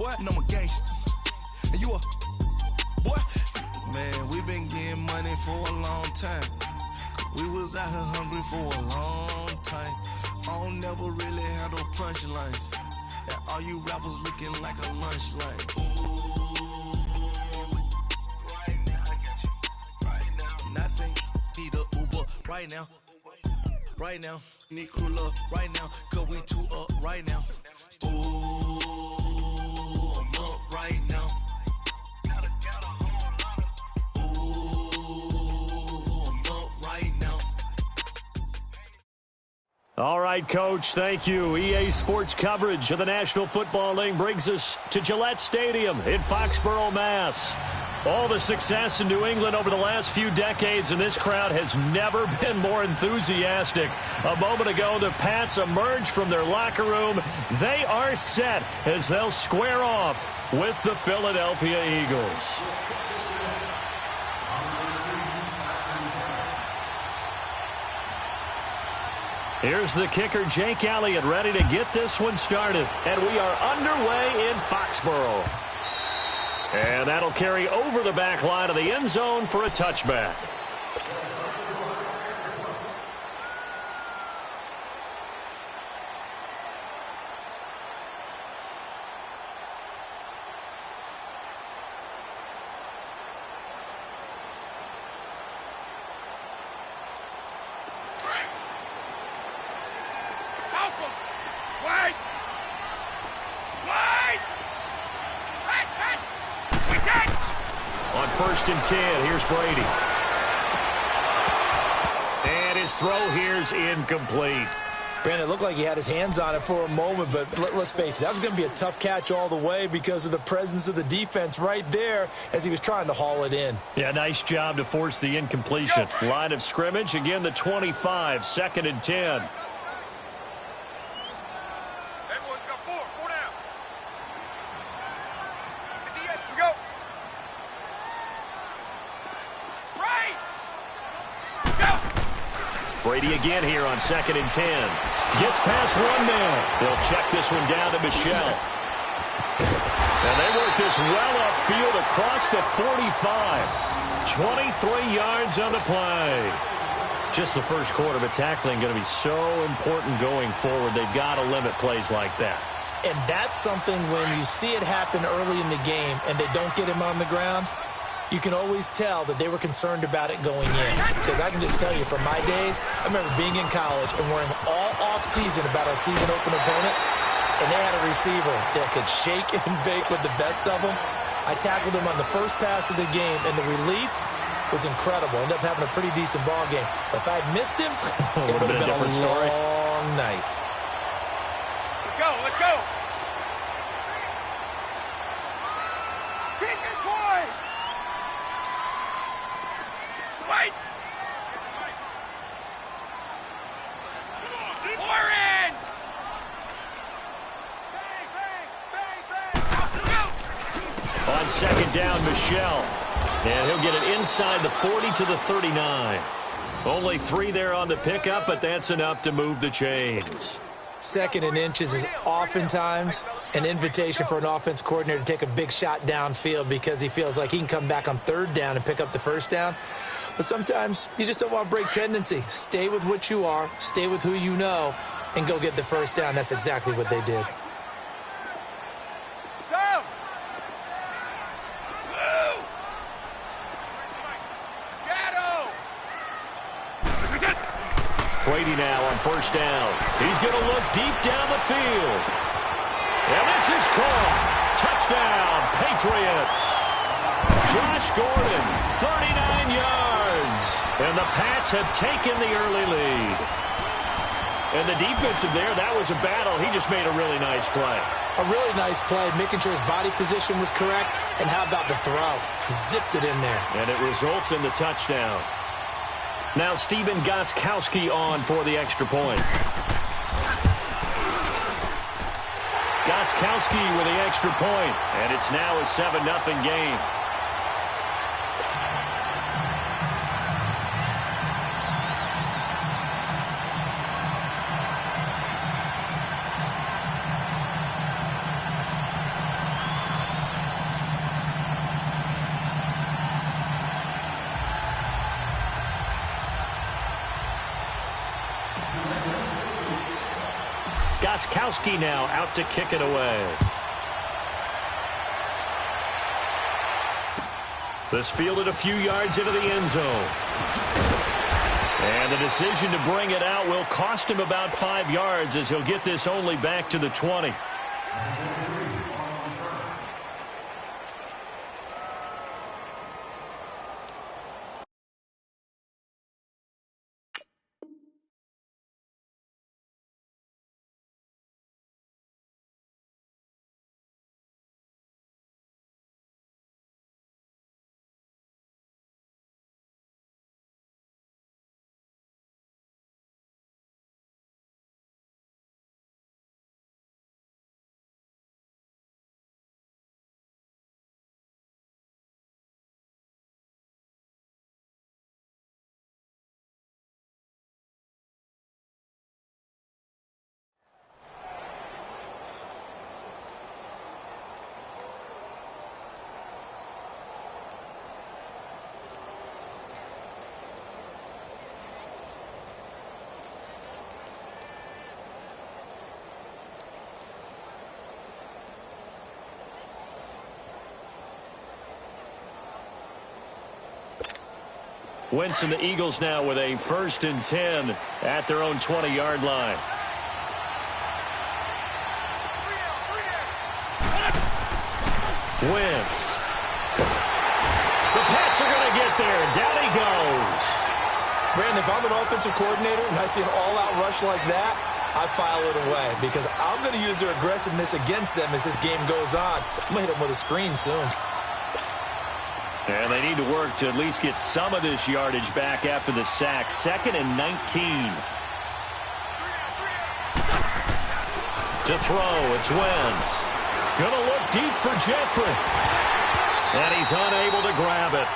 boy, and I'm a gangster. And you a boy? Man, we been getting money for a long time. We was out here hungry for a long time. I don't never really have no punchlines. And all you rappers looking like a lunch line. Right now, I got you. Right now. Nothing. Need a Uber right now. Right now. Need crew up right now. Cause we two up right now. Ooh, I'm up right now. All right, Coach, thank you. EA Sports coverage of the National Football League brings us to Gillette Stadium in Foxborough, Mass. All the success in New England over the last few decades, and this crowd has never been more enthusiastic. A moment ago, the Pats emerged from their locker room. They are set as they'll square off with the Philadelphia Eagles. Here's the kicker, Jake Elliott, ready to get this one started. And we are underway in Foxborough. And that'll carry over the back line of the end zone for a touchback. First and 10, here's Brady. And his throw here's incomplete. Brandon, it looked like he had his hands on it for a moment, but let's face it, that was going to be a tough catch all the way because of the presence of the defense right there as he was trying to haul it in. Yeah, nice job to force the incompletion. Line of scrimmage, again the 25, second and 10. Brady again here on second and 10. Gets past one man. They'll check this one down to Michelle. And they work this well upfield across the 45. 23 yards on the play. Just the first quarter, but tackling going to be so important going forward. They've got to limit plays like that. And that's something when you see it happen early in the game and they don't get him on the ground, you can always tell that they were concerned about it going in. Because I can just tell you, from my days, I remember being in college and worrying all off-season about our season-open opponent, and they had a receiver that could shake and bake with the best of them. I tackled him on the first pass of the game, and the relief was incredible. Ended up having a pretty decent ball game. But if I had missed him, it would have been a long night. Let's go, let's go. Kick it, boys. Wait! Orange! On second down, Michelle. And he'll get it inside the 40 to the 39. Only 3 there on the pickup, but that's enough to move the chains. Second and inches is oftentimes an invitation for an offense coordinator to take a big shot downfield because he feels like he can come back on third down and pick up the first down. But sometimes you just don't want to break tendency. Stay with what you are, stay with who you know, and go get the first down. That's exactly what they did. Brady now on first down. He's going to look deep down the field. And this is caught. Touchdown, Patriots. Josh Gordon, 39 yards. And the Pats have taken the early lead. And the defensive there, that was a battle. He just made a really nice play. A really nice play, making sure his body position was correct. And how about the throw? Zipped it in there. And it results in the touchdown. Now Steven Gostkowski on for the extra point. Gostkowski with the extra point, and it's now a 7-0 game. Gostkowski now out to kick it away. This fielded a few yards into the end zone. And the decision to bring it out will cost him about 5 yards as he'll get this only back to the 20. Wentz and the Eagles now with a 1st and 10 at their own 20-yard line. Wentz. The Pats are going to get there. Down he goes. Brandon, if I'm an offensive coordinator and I see an all-out rush like that, I file it away because I'm going to use their aggressiveness against them as this game goes on. I'm going to hit them with a screen soon. And they need to work to at least get some of this yardage back after the sack. 2nd and 19. To throw, it's Wentz. Going to look deep for Jeffrey. And he's unable to grab it.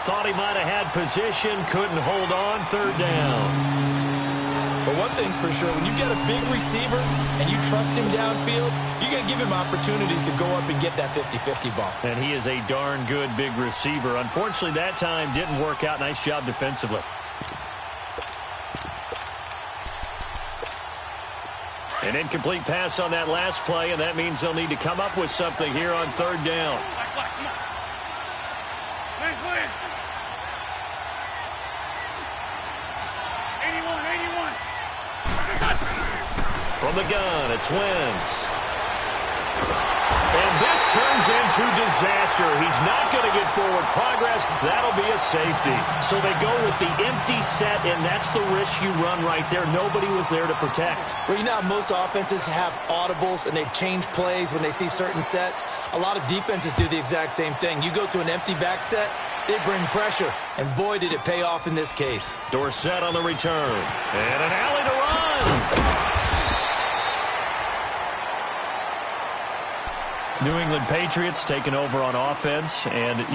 Thought he might have had position, couldn't hold on. 3rd down. But one thing's for sure, when you get a big receiver and you trust him downfield, you're going to give him opportunities to go up and get that 50-50 ball. And he is a darn good big receiver. Unfortunately, that time didn't work out. Nice job defensively. An incomplete pass on that last play, and that means they'll need to come up with something here on 3rd down. From the gun, it's Wentz. And this turns into disaster. He's not going to get forward progress. That'll be a safety. So they go with the empty set, and that's the risk you run right there. Nobody was there to protect. Well, you know how most offenses have audibles, and they've changed plays when they see certain sets? A lot of defenses do the exact same thing. You go to an empty back set, they bring pressure. And boy, did it pay off in this case. Dorsett on the return. And an alley to run. New England Patriots taking over on offense, and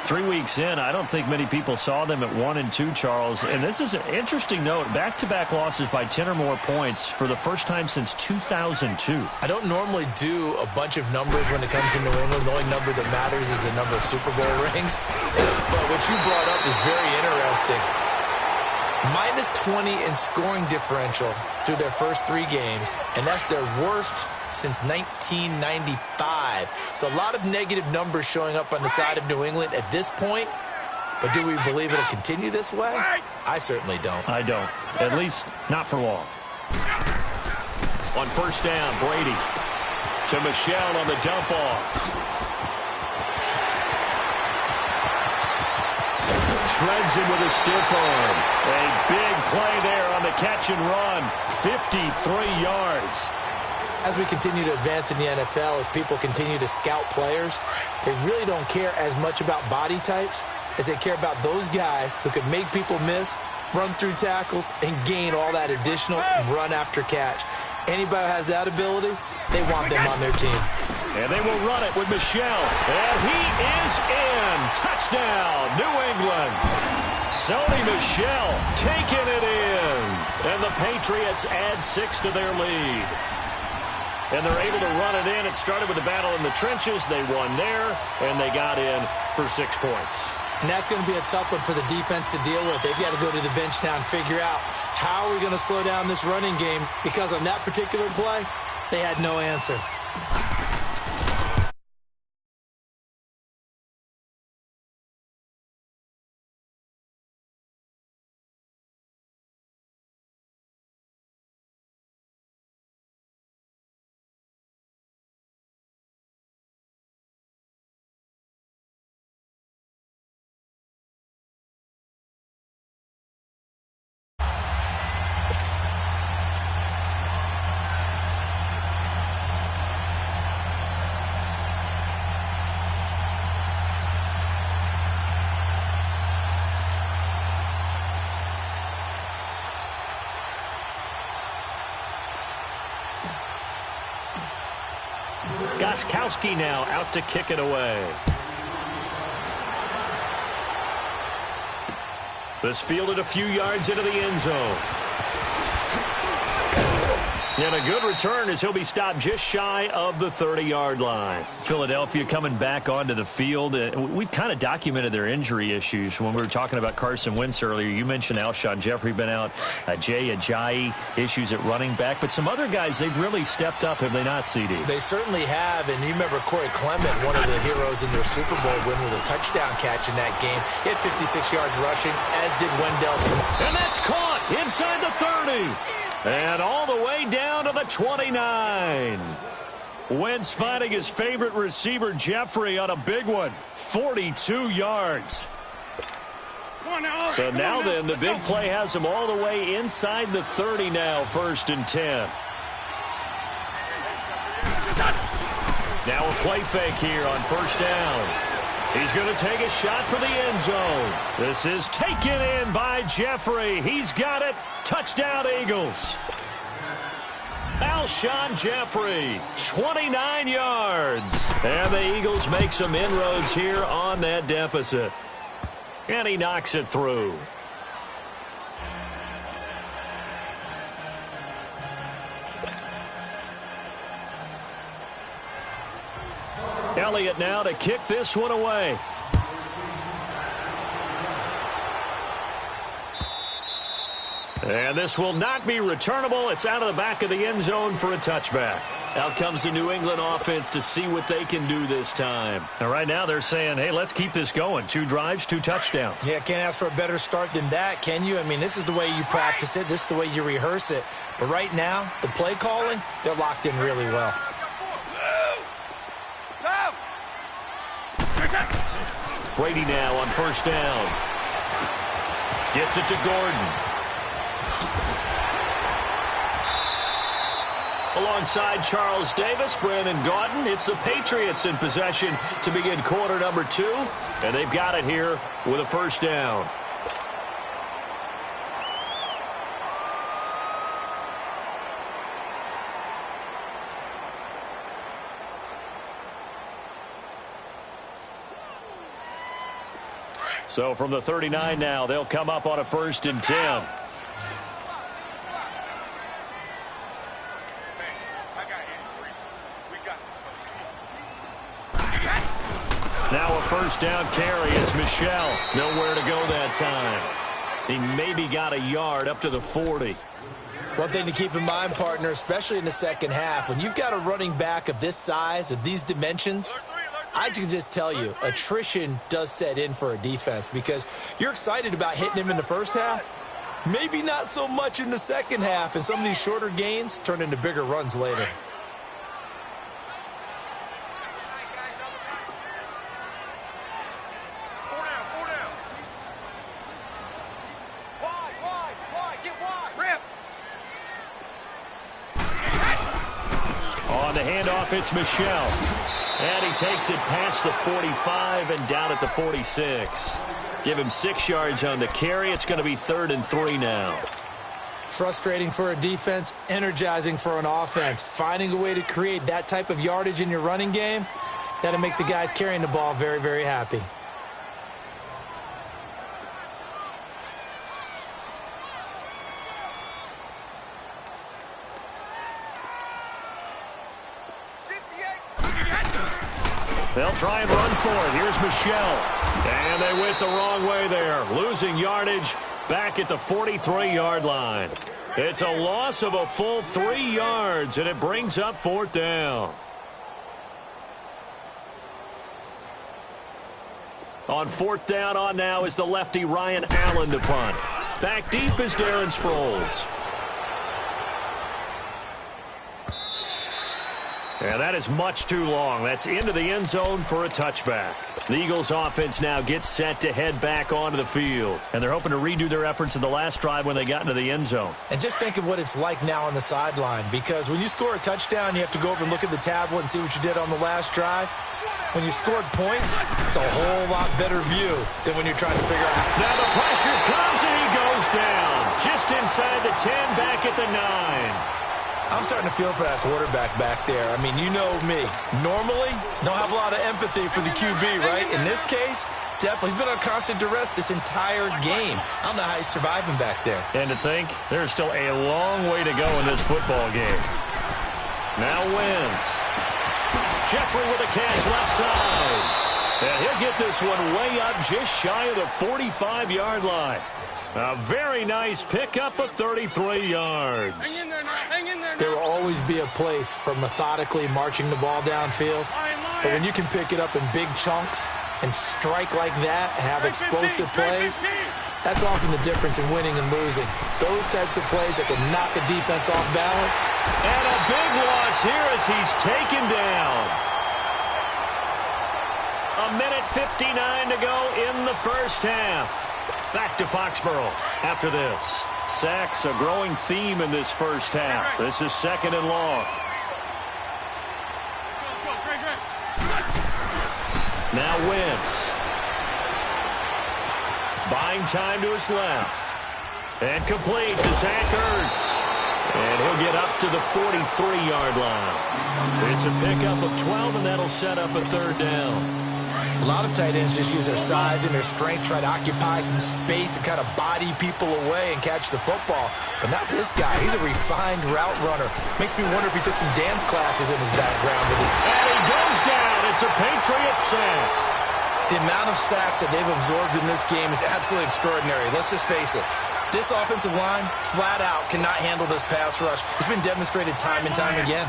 3 weeks in, I don't think many people saw them at 1-2, Charles. And this is an interesting note, back-to-back losses by 10 or more points for the first time since 2002. I don't normally do a bunch of numbers when it comes to New England. The only number that matters is the number of Super Bowl rings. But what you brought up is very interesting. -20 in scoring differential through their first 3 games, and that's their worst since 1995. So a lot of negative numbers showing up on the side of New England at this point. But do we believe it'll continue this way? I certainly don't. I don't. At least not for long. On 1st down, Brady to Michelle on the dump off. Shreds him with a stiff arm. A big play there on the catch and run. 53 yards. As we continue to advance in the NFL, as people continue to scout players, they really don't care as much about body types as they care about those guys who can make people miss, run through tackles, and gain all that additional run after catch. Anybody who has that ability, they want them on their team. And they will run it with Michelle. And he is in. Touchdown, New England. Sony Michel taking it in. And the Patriots add 6 to their lead. And they're able to run it in. It started with the battle in the trenches. They won there, and they got in for 6 points. And that's going to be a tough one for the defense to deal with. They've got to go to the bench now and figure out how are we going to slow down this running game, because on that particular play, they had no answer. Gostkowski now out to kick it away. This fielded a few yards into the end zone. And a good return as he'll be stopped just shy of the 30-yard line. Philadelphia coming back onto the field. We've kind of documented their injury issues when we were talking about Carson Wentz earlier. You mentioned Alshon Jeffrey been out. Jay Ajayi, issues at running back. But some other guys, they've really stepped up, have they not, CD? They certainly have. And you remember Corey Clement, one of the heroes in their Super Bowl win with a touchdown catch in that game. He had 56 yards rushing, as did Wendell Smith. And that's caught inside the 30. And all the way down to the 29. Wentz finding his favorite receiver, Jeffrey, on a big one. 42 yards. So now then, the big play has him all the way inside the 30 now, 1st and 10. Now a play fake here on 1st down. He's going to take a shot for the end zone. This is taken in by Jeffrey. He's got it. Touchdown, Eagles. Alshon Jeffrey, 29 yards. And the Eagles make some inroads here on that deficit. And he knocks it through. Elliott now to kick this one away. And this will not be returnable. It's out of the back of the end zone for a touchback. Out comes the New England offense to see what they can do this time. And right now they're saying, hey, let's keep this going. 2 drives, 2 touchdowns. Yeah, can't ask for a better start than that, can you? I mean, this is the way you practice it. This is the way you rehearse it. But right now, the play calling, they're locked in really well. Brady now on 1st down. Gets it to Gordon. Alongside Charles Davis, Brandon Gaudin. It's the Patriots in possession to begin quarter number 2. And they've got it here with a 1st down. So from the 39 now, they'll come up on a 1st and 10. Now a 1st down carry. It's Michel. Nowhere to go that time. He maybe got a yard up to the 40. One thing to keep in mind, partner, especially in the second half, when you've got a running back of this size, of these dimensions, I can just tell you, attrition does set in for a defense because you're excited about hitting him in the first half. Maybe not so much in the second half, and some of these shorter gains turn into bigger runs later. On the handoff, it's Michel. And he takes it past the 45 and down at the 46. Give him 6 yards on the carry. It's going to be 3rd and 3 now. Frustrating for a defense, energizing for an offense. Finding a way to create that type of yardage in your running game, that'll make the guys carrying the ball very, very happy. They'll try and run for it. Here's Michelle. And they went the wrong way there. Losing yardage back at the 43-yard line. It's a loss of a full 3 yards, and it brings up 4th down. On 4th down on now is the lefty Ryan Allen to punt. Back deep is Darren Sproles. And that is much too long. That's into the end zone for a touchback. The Eagles offense now gets set to head back onto the field. And they're hoping to redo their efforts in the last drive when they got into the end zone. And just think of what it's like now on the sideline. Because when you score a touchdown, you have to go over and look at the tablet and see what you did on the last drive. When you scored points, it's a whole lot better view than when you're trying to figure out. Now the pressure comes and he goes down. Just inside the 10, back at the 9. I'm starting to feel for that quarterback back there. I mean, you know me. Normally, don't have a lot of empathy for the QB, right? In this case, definitely. He's been on constant duress this entire game. I don't know how he's surviving back there. And to think, there's still a long way to go in this football game. Now Wentz. Jeffrey with a catch left side. And he'll get this one way up just shy of the 45-yard line. A very nice pickup of 33 yards. Hang in there now. Hang in there now. There will always be a place for methodically marching the ball downfield. But when you can pick it up in big chunks and strike like that, have explosive plays, that's often the difference in winning and losing. Those types of plays that can knock a defense off balance. And a big loss here as he's taken down. A minute 59 to go in the first half. Back to Foxborough after this. Sacks, a growing theme in this first half. This is 2nd and long. Now Wentz. Buying time to his left. And complete to Zach Ertz. And he'll get up to the 43-yard line. It's a pickup of 12, and that'll set up a 3rd down. A lot of tight ends just use their size and their strength, try to occupy some space and kind of body people away and catch the football. But not this guy. He's a refined route runner. Makes me wonder if he took some dance classes in his background with his... And he goes down. It's a Patriot sack. The amount of sacks that they've absorbed in this game is absolutely extraordinary. Let's just face it. This offensive line, flat out, cannot handle this pass rush. It's been demonstrated time and time again.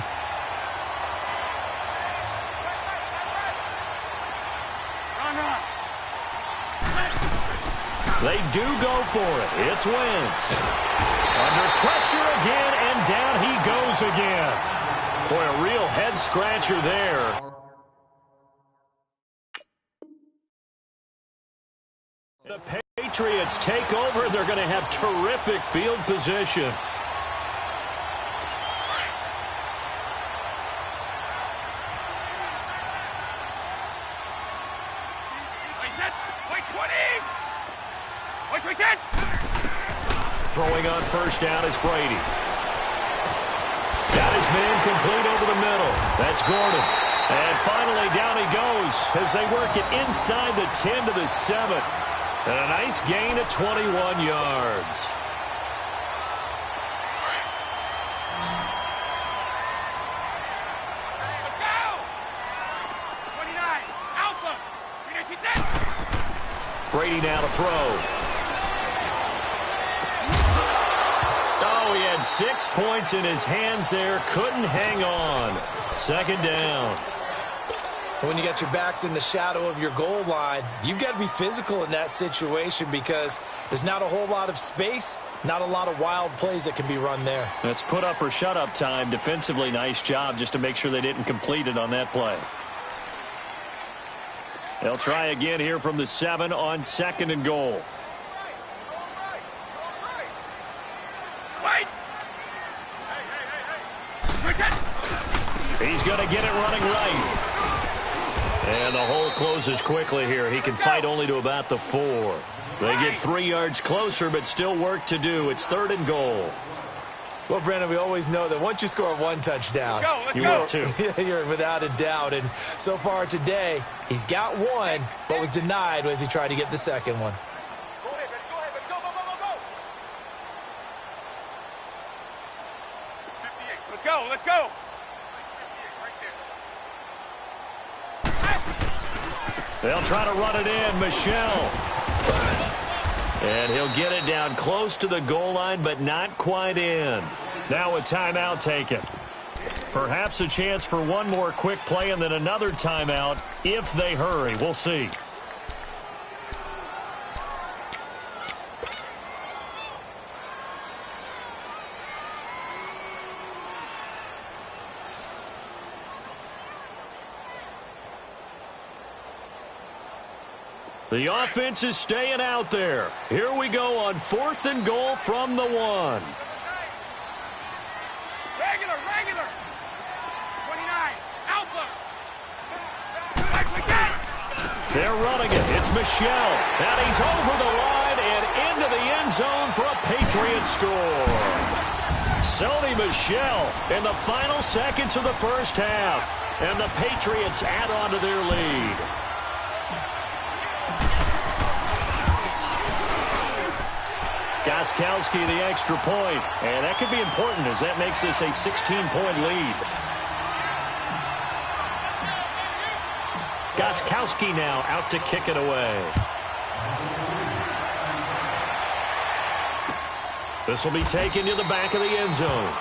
They do go for it. It's Wentz. Under pressure again, and down he goes again. Boy, a real head-scratcher there. The Patriots take over, and they're going to have terrific field position. Throwing on first down is Brady. Got his man complete over the middle. That's Gordon. And finally down he goes as they work it inside the 10 to the 7. And a nice gain of 21 yards. Let's go! 29, Alpha! Brady now to throw. Oh, he had 6 points in his hands there. Couldn't hang on. 2nd down. When you got your backs in the shadow of your goal line, you've got to be physical in that situation because there's not a whole lot of space, not a lot of wild plays that can be run there. That's put up or shut up time. Defensively, nice job just to make sure they didn't complete it on that play. They'll try again here from the 7 on 2nd and goal. Wait! He's going to get it running right. And the hole closes quickly here. He can fight only to about the 4. They get 3 yards closer, but still work to do. It's 3rd and goal. Well, Brandon, we always know that once you score 1 touchdown, let's go. You're without a doubt. And so far today, he's got 1, but was denied as he tried to get the 2nd one. Go ahead, baby. Go, go. 58. Let's go. They'll try to run it in. Michel. And he'll get it down close to the goal line, but not quite in. Now a timeout taken. Perhaps a chance for one more quick play and then another timeout if they hurry. We'll see. The offense is staying out there. Here we go on 4th and goal from the 1. Regular. 29. Alpha. They're running it. It's Michel. And he's over the line and into the end zone for a Patriot score. Sony Michel in the final seconds of the first half. And the Patriots add on to their lead. Gostkowski the extra point. And that could be important as that makes this a 16-point lead. Gostkowski now out to kick it away. This will be taken to the back of the end zone.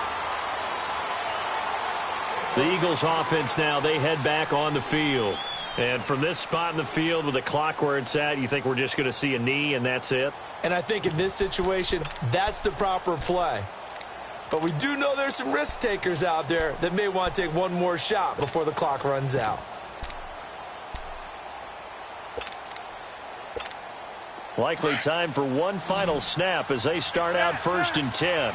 The Eagles offense now, they head back on the field. And from this spot in the field with the clock where it's at, you think we're just going to see a knee and that's it? And I think in this situation, that's the proper play. But we do know there's some risk takers out there that may want to take one more shot before the clock runs out. Likely time for one final snap as they start out 1st and 10.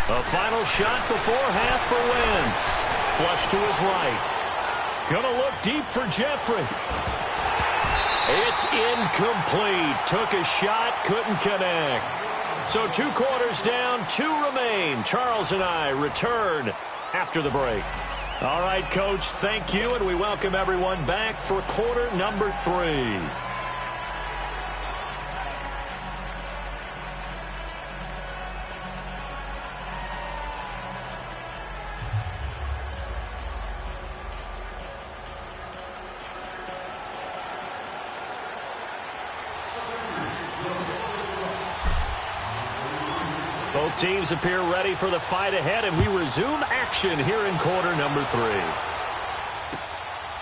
A final shot before half for Wentz. Flush to his right. Gonna look deep for Jeffrey. It's incomplete. Took a shot, couldn't connect. So 2 quarters down, 2 remain. Charles and I return after the break. All right, Coach, thank you, and we welcome everyone back for quarter number 3. Both teams appear ready for the fight ahead, and we resume action here in quarter number 3.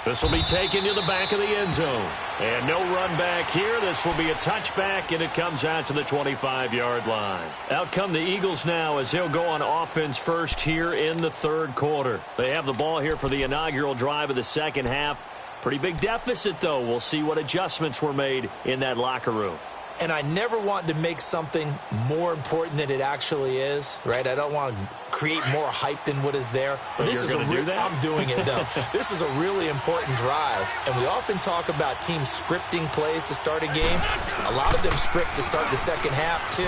This will be taken to the back of the end zone. And no run back here. This will be a touchback, and it comes out to the 25-yard line. Out come the Eagles now as they'll go on offense first here in the 3rd quarter. They have the ball here for the inaugural drive of the second half. Pretty big deficit, though. We'll see what adjustments were made in that locker room. And I never want to make something more important than it actually is, right? I don't want to create more hype than what is there. But this is I'm doing it, though. This is a really important drive. And we often talk about teams scripting plays to start a game. A lot of them script to start the second half, too.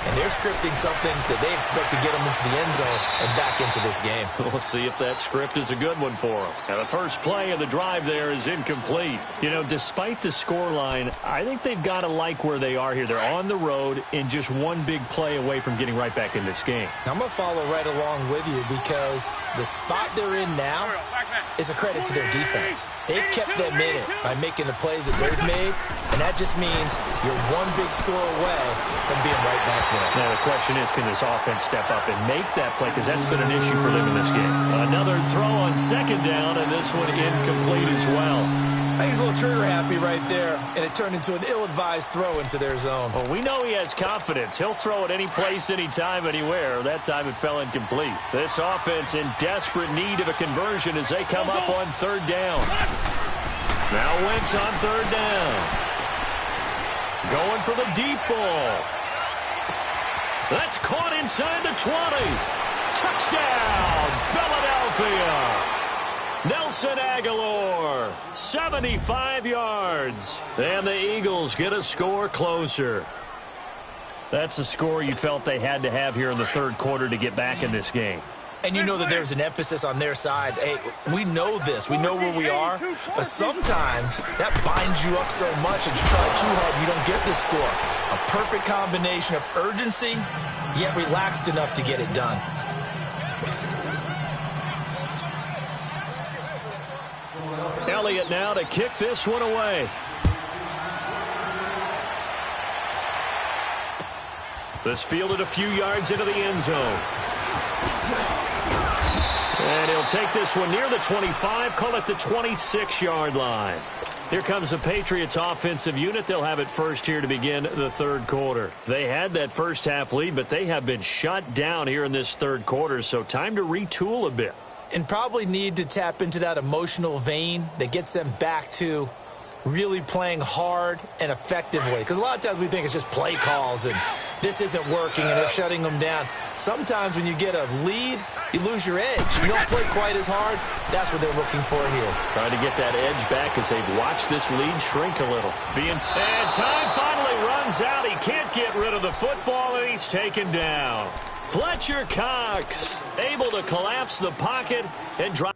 And they're scripting something that they expect to get them into the end zone and back into this game. We'll see if that script is a good one for them. And the first play of the drive there is incomplete. You know, despite the scoreline, I think they've got to like where they are here. They're on the road and just one big play away from getting right back in this game. Now, I'm going to follow right along with you because the spot they're in now is a credit to their defense. They've kept them in it by making the plays that they've made, and that just means you're one big score away from being right back there. Now, the question is, can this offense step up and make that play? Because that's been an issue for them in this game. Another throw on second down, and this one incomplete as well. I think he's a little trigger happy right there, and it turned into an ill-advised throw into their zone. Well, we know he has confidence. He'll throw it any place, anytime, anywhere. That time it fell incomplete. This offense in desperate need of a conversion as they come up on 3rd down. Now Wentz on 3rd down. Going for the deep ball. That's caught inside the 20. Touchdown, Philadelphia. Nelson Aguilar, 75 yards. And the Eagles get a score closer. That's a score you felt they had to have here in the 3rd quarter to get back in this game. And you know that there's an emphasis on their side. Hey, we know this. We know where we are. But sometimes that binds you up so much that you try too hard, you don't get the score. A perfect combination of urgency, yet relaxed enough to get it done. Elliott now to kick this one away. This fielded a few yards into the end zone. And he'll take this one near the 25, call it the 26-yard line. Here comes the Patriots offensive unit. They'll have it first here to begin the third quarter. They had that first half lead, but they have been shut down here in this third quarter, so time to retool a bit. And probably need to tap into that emotional vein that gets them back to really playing hard and effectively. Because a lot of times we think it's just play calls and this isn't working and they're shutting them down. Sometimes when you get a lead, you lose your edge. You don't play quite as hard. That's what they're looking for here. Trying to get that edge back as they've watched this lead shrink a little. And time finally runs out. He can't get rid of the football, and he's taken down. Fletcher Cox able to collapse the pocket and drive.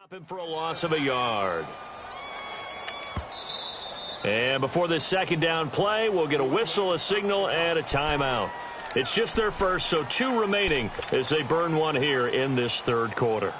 Him for a loss of a yard. And before this second down play, we'll get a whistle, a signal, and a timeout. It's just their first, so 2 remaining as they burn one here in this third quarter.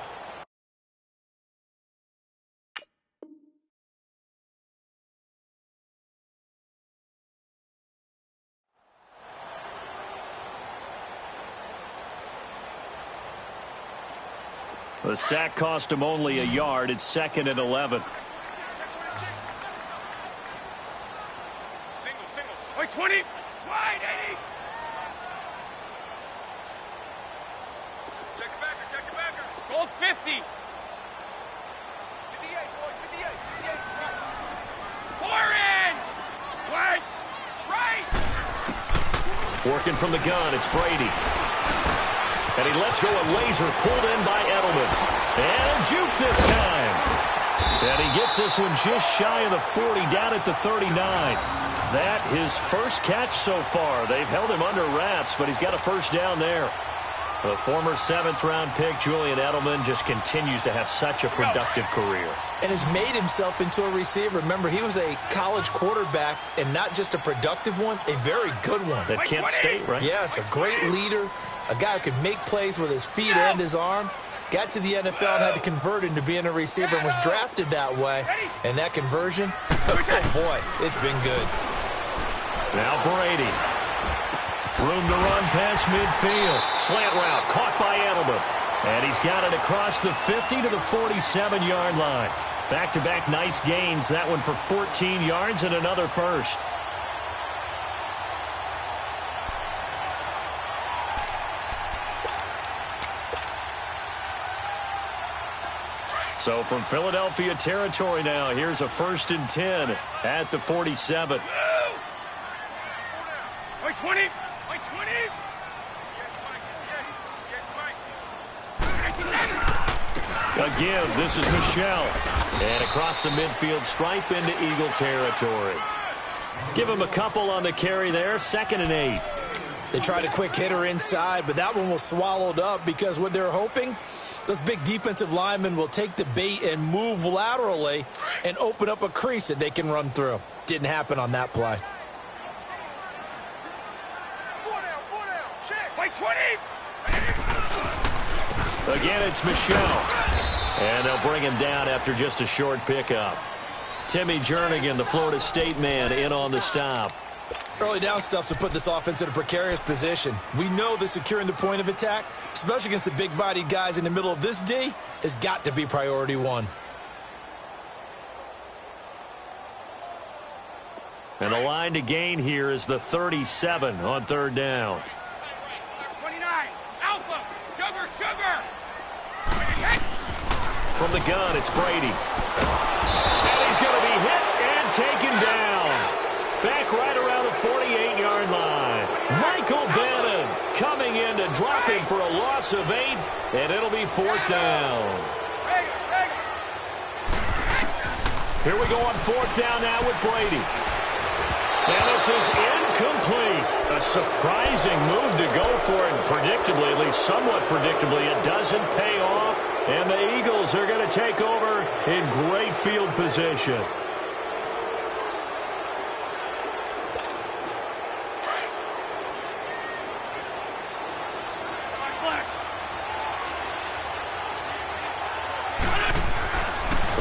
The sack cost him only a yard. It's 2nd and 11. Singles. Wait, 20. Wide, 80. Check it backer. Gold 50. 58, boys, 58. 4 inch. Wait. Right. Working from the gun, it's Brady. And he lets go a laser pulled in by Edelman. And juke this time. And he gets this one just shy of the 40, down at the 39. That his first catch so far. They've held him under wraps, but he's got a first down there. The former 7th-round pick, Julian Edelman, just continues to have such a productive career. And has made himself into a receiver. Remember, he was a college quarterback, and not just a productive one, a very good one. At Kent State, right? Yes, a great leader, a guy who could make plays with his feet and his arm. Got to the NFL and had to convert into being a receiver and was drafted that way. And that conversion, oh boy, it's been good. Now Brady. Room to run past midfield. Slant route caught by Edelman. And he's got it across the 50 to the 47-yard line. Back-to-back nice gains. That one for 14 yards and another first. So from Philadelphia territory now, here's a 1st and 10 at the 47. Wait, 20. Again, this is Michelle. And across the midfield stripe into Eagle territory. Give him a couple on the carry there. 2nd and 8. They tried a quick hitter inside, but that one was swallowed up because what they're hoping, those big defensive linemen will take the bait and move laterally and open up a crease that they can run through. Didn't happen on that play. 4 down. Check. Wait, 20. Again, it's Michelle. And they'll bring him down after just a short pickup. Timmy Jernigan, the Florida State man, in on the stop. Early down stuff's to put this offense in a precarious position. We know that securing the point of attack, especially against the big-bodied guys in the middle of this D, has got to be priority 1. And the line to gain here is the 37 on 3rd down. 29. Alpha. Sugar. From the gun, it's Brady. And he's going to be hit and taken down. Back right around the 48-yard line. Michael Bannon coming in to a drop in for a loss of 8, and it'll be 4th down. Here we go on 4th down now with Brady. And this is incomplete. A surprising move to go for it. Predictably, at least somewhat predictably, it doesn't pay off. And the Eagles are going to take over in great field position.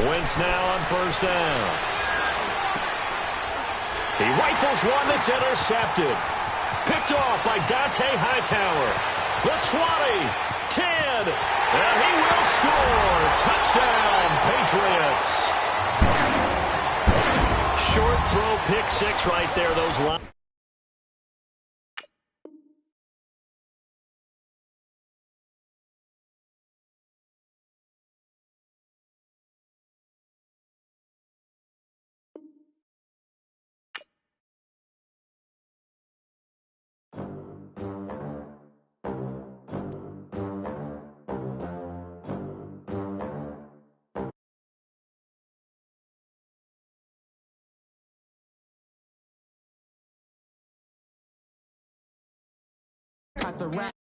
Wentz now on 1st down. He rifles one that's intercepted. Picked off by Dante Hightower. The 20, 10, and he will score. Touchdown, Patriots. Short throw, pick 6 right there. Those lines. Got the rap.